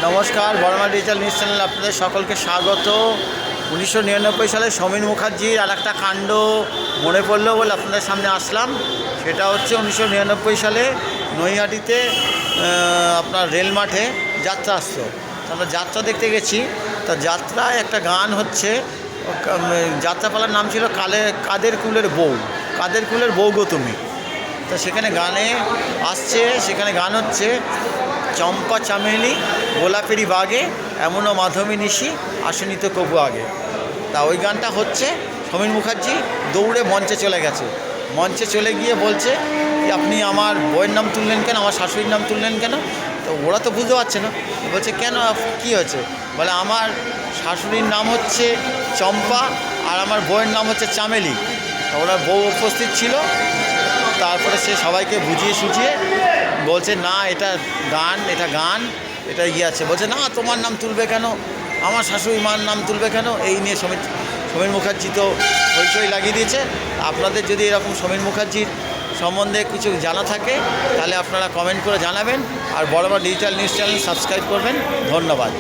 নমস্কার, Varma digital news চ্যানেলে আপনাদের সকলকে স্বাগত। 1999 সালে সমীর মুখার্জির আর একটা কাণ্ড মনে পড়লো বলে আপনাদের সামনে আসলাম। সেটা হচ্ছে 1999 সালে নৈহাটিতে আপনার রেল মাঠে যাত্রা আসতো। আমরা যাত্রা দেখতে গেছি। তা যাত্রায় একটা গান হচ্ছে, যাত্রাপালার নাম ছিল কাদের কুলের বউ, কাদের কুলের বউ গো তুমি। তো সেখানে গানে আসছে, সেখানে গান হচ্ছে চম্পা চামেলি গোলাপেরি বাগে এমনও মাধবী নিশি আসেনি তো কবু আগে। তা ওই গানটা হচ্ছে, সমীর মুখার্জি দৌড়ে মঞ্চে চলে গেছে। মঞ্চে চলে গিয়ে বলছে যে আপনি আমার বউয়ের নাম তুললেন কেন, আমার শাশুড়ির নাম তুললেন কেন? তো ওরা তো বুঝতে পারছে না, বলছে কেন, কী হয়েছে? বলে আমার শাশুড়ির নাম হচ্ছে চম্পা আর আমার বউয়ের নাম হচ্ছে চামেলি। ওরা বউ উপস্থিত ছিল। তারপরে সে সবাইকে বুঝিয়ে সুঝিয়ে বলছে না এটা গান, এটা আছে। বলছে না তোমার নাম তুলবে কেন, আমার শাশুড়ি মার নাম তুলবে কেন? এই নিয়ে সমীর মুখার্জি তো হইচই লাগিয়ে দিয়েছে। আপনাদের যদি এরকম সমীর মুখার্জির সম্বন্ধে কিছু জানা থাকে তাহলে আপনারা কমেন্ট করে জানাবেন। আর বড় ডিজিটাল নিউজ চ্যানেল সাবস্ক্রাইব করবেন। ধন্যবাদ।